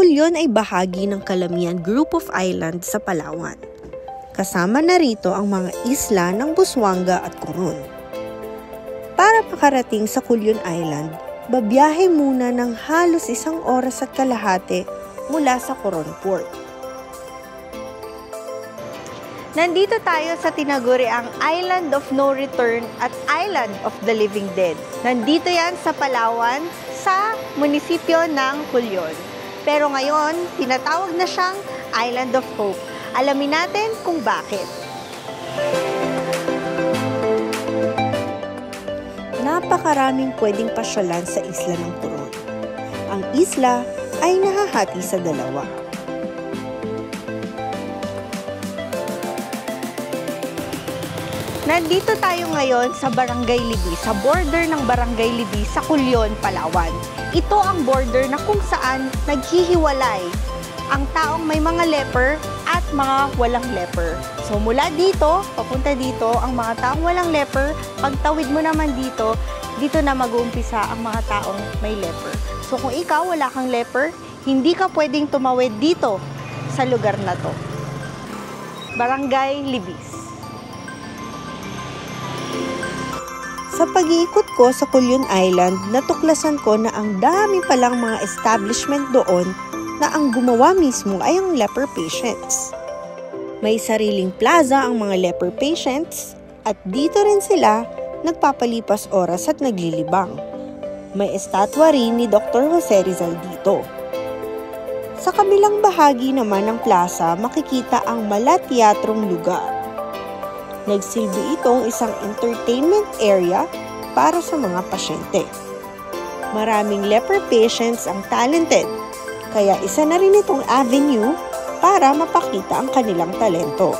Culyon ay bahagi ng Calamian Group of Islands sa Palawan. Kasama na rito ang mga isla ng Busuanga at Coron. Para makarating sa Culyon Island, babiyahe muna ng halos 1 oras at kalahati mula sa Coron Port. Nandito tayo sa tinaguriang Island of No Return at Island of the Living Dead. Nandito yan sa Palawan, sa munisipyo ng Culyon. Pero ngayon, tinatawag na siyang Island of Hope. Alamin natin kung bakit. Napakaraming pwedeng pasyalan sa isla ng Coron. Ang isla ay nahahati sa 2. Nandito tayo ngayon sa Barangay Libis, sa border ng Barangay Libis sa Culyon, Palawan. Ito ang border na kung saan naghihiwalay ang taong may mga leper at mga walang leper. So mula dito, papunta dito, ang mga taong walang leper, pagtawid mo naman dito, dito na mag-uumpisa ang mga taong may leper. So kung ikaw wala kang leper, hindi ka pwedeng tumawid dito sa lugar na to. Barangay Libis. Sa pag-iikot ko sa Culyon Island, natuklasan ko na ang dami palang mga establishment doon na ang gumawa mismo ay ang leper patients. May sariling plaza ang mga leper patients at dito rin sila nagpapalipas oras at naglilibang. May estatwa rin ni Dr. Jose Rizal dito. Sa kabilang bahagi naman ng plaza, makikita ang Malatiatrong lugar. Nagsilbi itong isang entertainment area para sa mga pasyente. Maraming leper patients ang talented, kaya isa na rin itong avenue para mapakita ang kanilang talento.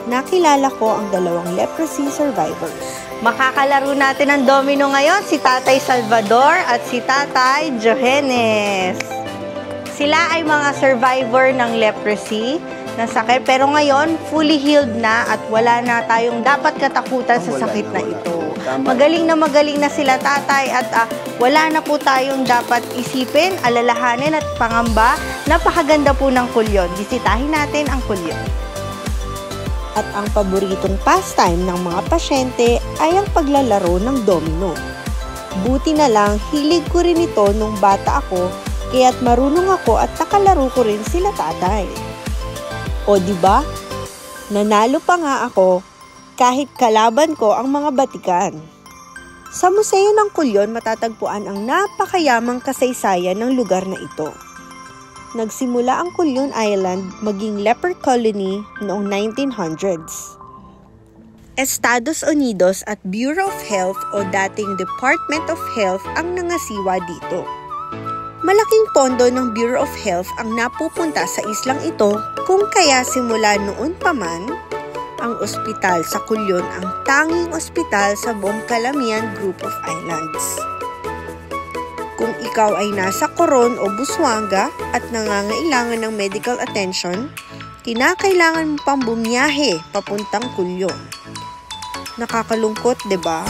Nakilala ko ang 2 leprosy survivors. Makakalaro natin ng domino ngayon si Tatay Salvador at si Tatay Johannes. Sila ay mga survivor ng leprosy na sakit, pero ngayon fully healed na at wala na tayong dapat katakutan sa sakit na ito. Magaling na sila, tatay, at wala na po tayong dapat isipin, alalahanin at pangamba. Napakaganda po ng Culyon. Bisitahin natin ang Culyon. At ang paboritong pastime ng mga pasyente ay ang paglalaro ng domino. Buti na lang, hilig ko rin ito nung bata ako, kaya't marunong ako at nakalaro ko rin sila, tatay. O diba? Nanalo pa nga ako kahit kalaban ko ang mga batikan. Sa Museo ng Culyon matatagpuan ang napakayamang kasaysayan ng lugar na ito. Nagsimula ang Culyon Island maging leper colony noong 1900s. Estados Unidos at Bureau of Health o dating Department of Health ang nangasiwa dito. Malaking pondo ng Bureau of Health ang napupunta sa islang ito kung kaya simula noon pa man, ang ospital sa Culyon ang tanging ospital sa buong Calamian Group of Islands. Kung ikaw ay nasa Coron o Busuanga at nangangailangan ng medical attention, kinakailangan mo pang bumiyahe papuntang Culyon. Nakakalungkot, 'di ba?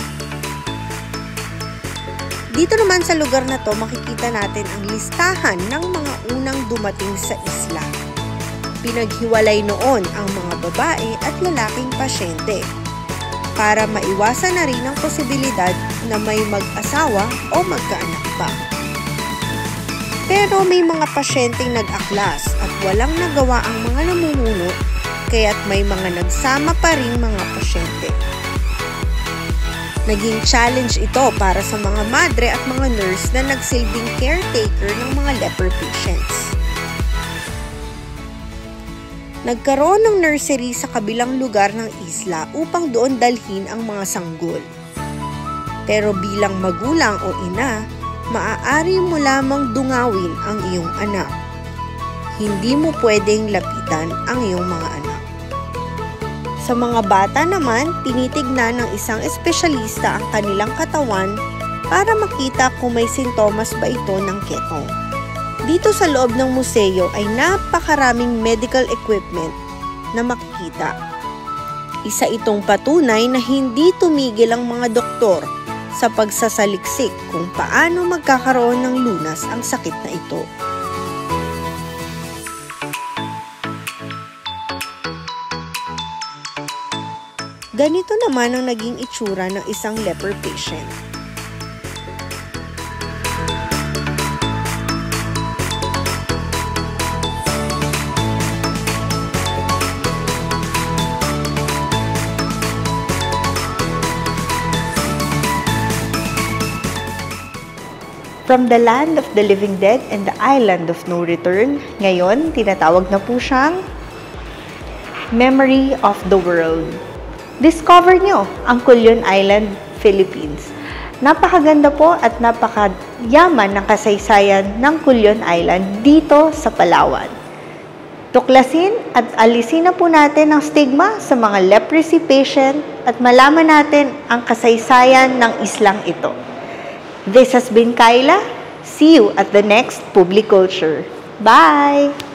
Dito naman sa lugar na to, makikita natin ang listahan ng mga unang dumating sa isla. Pinaghiwalay noon ang mga babae at lalaking pasyente para maiwasan na rin ang posibilidad na may mag-asawa o magkaanak pa. Pero may mga pasyenteng nag-aklas at walang nagawa ang mga namumuno, kaya't may mga nagsama pa rin mga pasyente. Naging challenge ito para sa mga madre at mga nurse na nagsilbing caretaker ng mga leper patients. Nagkaroon ng nursery sa kabilang lugar ng isla upang doon dalhin ang mga sanggol. Pero bilang magulang o ina, maaari mo lamang dungawin ang iyong anak. Hindi mo pwedeng lapitan ang iyong mga anak. Sa mga bata naman, tinitignan ng isang espesyalista ang kanilang katawan para makita kung may sintomas ba ito ng ketong. Dito sa loob ng museo ay napakaraming medical equipment na makikita. Isa itong patunay na hindi tumigil ang mga doktor sa pagsasaliksik kung paano magkakaroon ng lunas ang sakit na ito. Ganito naman ang naging itsura ng isang leper patient. From the land of the living dead and the island of no return, ngayon tinatawag na po siyang Memory of the World. Discover nyo ang Culion Island, Philippines. Napakaganda po at napakayaman ng kasaysayan ng Culion Island dito sa Palawan. Tuklasin at alisin na po natin ang stigma sa mga leprosy patient at malaman natin ang kasaysayan ng islang ito. This has been Kyla. See you at the next Public Culture. Bye!